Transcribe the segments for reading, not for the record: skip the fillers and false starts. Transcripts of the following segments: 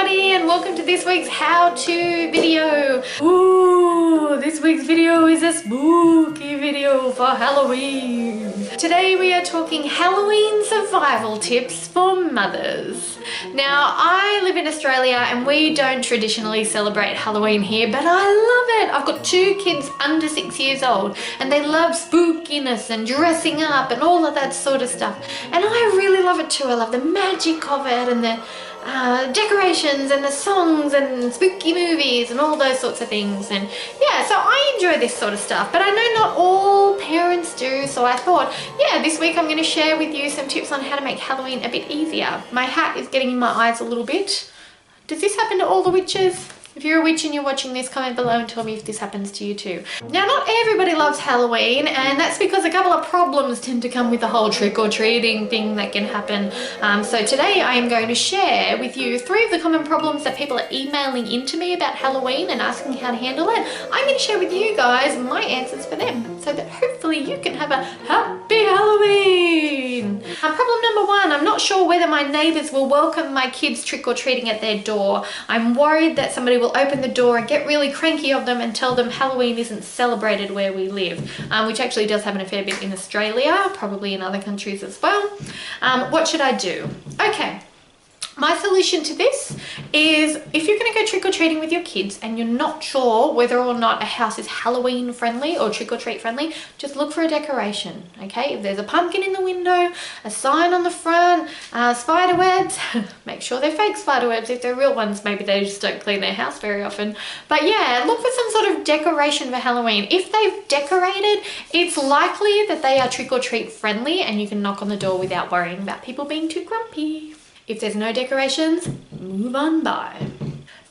everybody, and welcome to this week's how-to video. Ooh, this week's video is a spooky video for Halloween. Today we are talking Halloween survival tips for mothers. Now, I live in Australia and we don't traditionally celebrate Halloween here, but I love it. I've got two kids under 6 years old and they love spookiness and dressing up and all of that sort of stuff. And I really love it too. I love the magic of it and the decorations and the songs and spooky movies and all those sorts of things. And yeah, so I enjoy this sort of stuff, but I know not all parents do, so I thought, yeah, this week I'm going to share with you some tips on how to make Halloween a bit easier. My hat is getting in my eyes a little bit. Does this happen to all the witches? If you're a witch and you're watching this, comment below and tell me if this happens to you too. Now, not everybody loves Halloween, and that's because a couple of problems tend to come with the whole trick-or-treating thing that can happen. So today I am going to share with you 3 of the common problems that people are emailing into me about Halloween and asking how to handle it. I'm going to share with you guys my answers for them so that hopefully you can have a happy Halloween. Problem number 1, I'm not sure whether my neighbours will welcome my kids trick-or-treating at their door. I'm worried that somebody will open the door and get really cranky of them and tell them Halloween isn't celebrated where we live, which actually does happen a fair bit in Australia, probably in other countries as well. What should I do? Okay. My solution to this is, if you're going to go trick-or-treating with your kids and you're not sure whether or not a house is Halloween friendly or trick-or-treat friendly, just look for a decoration, okay? If there's a pumpkin in the window, a sign on the front, spider webs, make sure they're fake spider webs. If they're real ones, maybe they just don't clean their house very often. But yeah, look for some sort of decoration for Halloween. If they've decorated, it's likely that they are trick-or-treat friendly and you can knock on the door without worrying about people being too grumpy. If there's no decorations, move on by.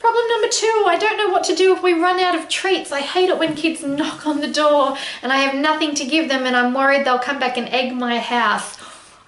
Problem number 2, I don't know what to do if we run out of treats. I hate it when kids knock on the door and I have nothing to give them and I'm worried they'll come back and egg my house.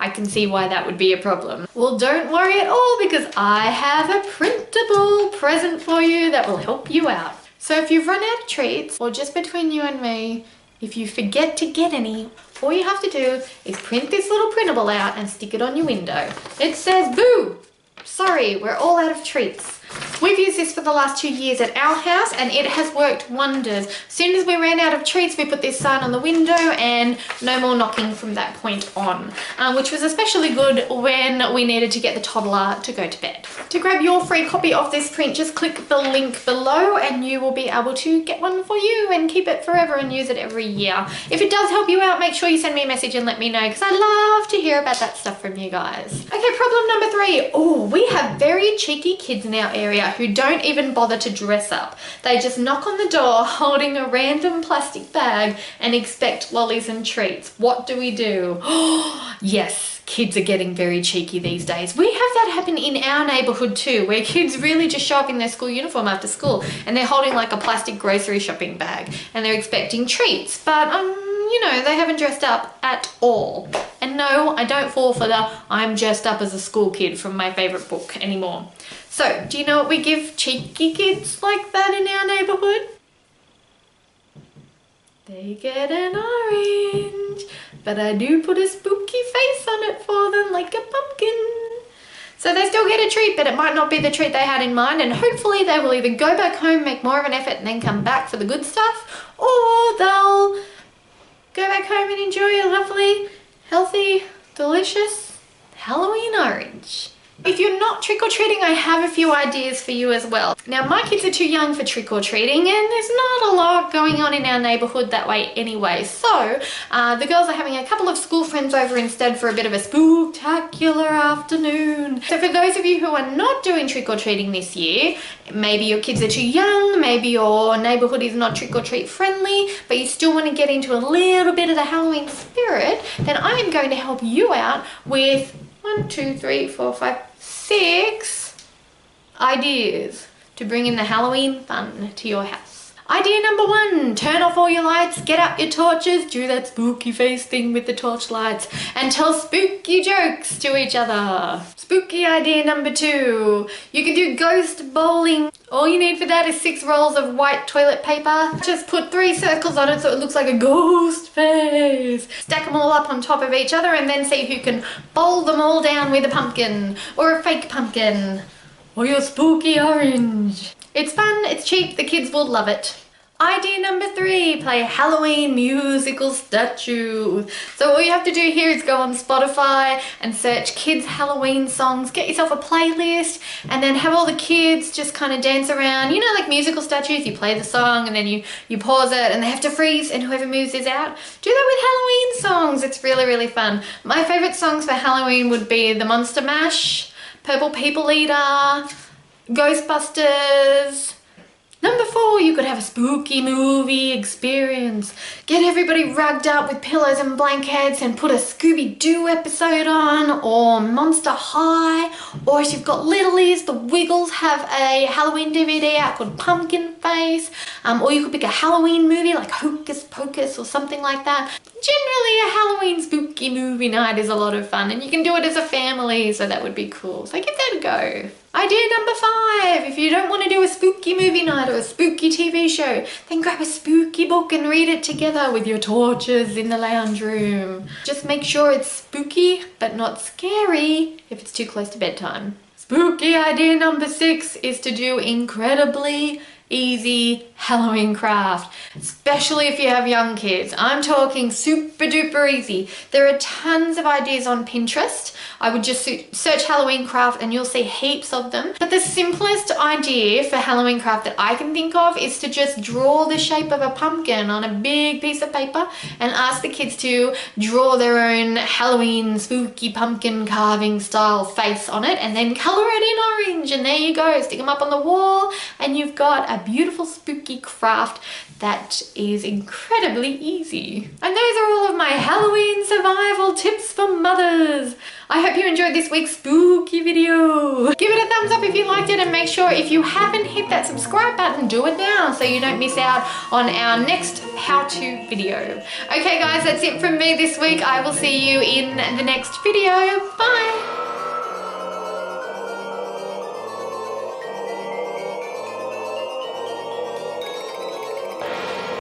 I can see why that would be a problem. Well, don't worry at all, because I have a printable present for you that will help you out. So if you've run out of treats, or just between you and me, if you forget to get any, all you have to do is print this little printable out and stick it on your window. It says, boo! Sorry, we're all out of treats. We've used this for the last 2 years at our house and it has worked wonders. As soon as we ran out of treats, we put this sign on the window and no more knocking from that point on, which was especially good when we needed to get the toddler to go to bed. To grab your free copy of this print, just click the link below and you will be able to get one for you and keep it forever and use it every year. If it does help you out, make sure you send me a message and let me know, because I love to hear about that stuff from you guys. Okay, problem number 3. Oh, we have very cheeky kids in our area who don't even bother to dress up. They just knock on the door holding a random plastic bag and expect lollies and treats. What do we do? Yes, kids are getting very cheeky these days. We have that happen in our neighborhood too, where kids really just show up in their school uniform after school and they're holding like a plastic grocery shopping bag and they're expecting treats, but you know, they haven't dressed up at all. And no, I don't fall for the I'm dressed up as a school kid from my favorite book anymore. So, do you know what we give cheeky kids like that in our neighborhood? They get an orange, but I do put a spooky face on it for them like a pumpkin. So they still get a treat, but it might not be the treat they had in mind, and hopefully they will either go back home, make more of an effort, and then come back for the good stuff, or they'll go back home and enjoy a lovely, healthy, delicious Halloween orange. If you're not trick-or-treating, I have a few ideas for you as well. Now, my kids are too young for trick-or-treating and there's not a lot going on in our neighborhood that way anyway. So the girls are having a couple of school friends over instead for a bit of a spooktacular afternoon. So for those of you who are not doing trick-or-treating this year, maybe your kids are too young, maybe your neighborhood is not trick-or-treat friendly, but you still want to get into a little bit of the Halloween spirit, then I am going to help you out with 1, 2, 3, 4, 5, 6 ideas to bring in the Halloween fun to your house. Idea number 1, turn off all your lights, get out your torches, do that spooky face thing with the torch lights, and tell spooky jokes to each other. Spooky idea number 2, you can do ghost bowling. All you need for that is 6 rolls of white toilet paper. Just put 3 circles on it so it looks like a ghost face. Stack them all up on top of each other and then see who can bowl them all down with a pumpkin or a fake pumpkin. or your spooky orange. It's fun, it's cheap, the kids will love it. Idea number 3, play Halloween musical statues. So all you have to do here is go on Spotify and search kids Halloween songs, get yourself a playlist, and then have all the kids just kind of dance around. You know, like musical statues, you play the song and then you pause it and they have to freeze and whoever moves is out. Do that with Halloween songs, it's really, really fun. My favorite songs for Halloween would be the Monster Mash, Purple People Eater, Ghostbusters. Number 4, you could have a spooky movie experience. Get everybody rugged up with pillows and blankets and put a Scooby-Doo episode on, or Monster High, or if you've got littlies, the Wiggles have a Halloween DVD out called Pumpkin Face, or you could pick a Halloween movie like Hocus Pocus or something like that. Generally, a Halloween spooky movie night is a lot of fun and you can do it as a family, so that would be cool. So give that a go. Idea number 5, if you don't want to do a spooky movie night or a spooky TV show, then grab a spooky book and read it together with your torches in the lounge room. Just make sure it's spooky but not scary if it's too close to bedtime. Spooky idea number 6 is to do incredibly easy Halloween craft, especially if you have young kids. I'm talking super duper easy. There are tons of ideas on Pinterest. I would just search Halloween craft and you'll see heaps of them. But the simplest idea for Halloween craft that I can think of is to just draw the shape of a pumpkin on a big piece of paper and ask the kids to draw their own Halloween spooky pumpkin carving style face on it and then color it in orange, and there you go. Stick them up on the wall and you've got a beautiful spooky craft that is incredibly easy. And those are all of my Halloween survival tips for mothers. I hope you enjoyed this week's spooky video. Give it a thumbs up if you liked it, and make sure if you haven't hit that subscribe button, do it now so you don't miss out on our next how-to video. Okay guys, that's it from me this week. I will see you in the next video. Bye.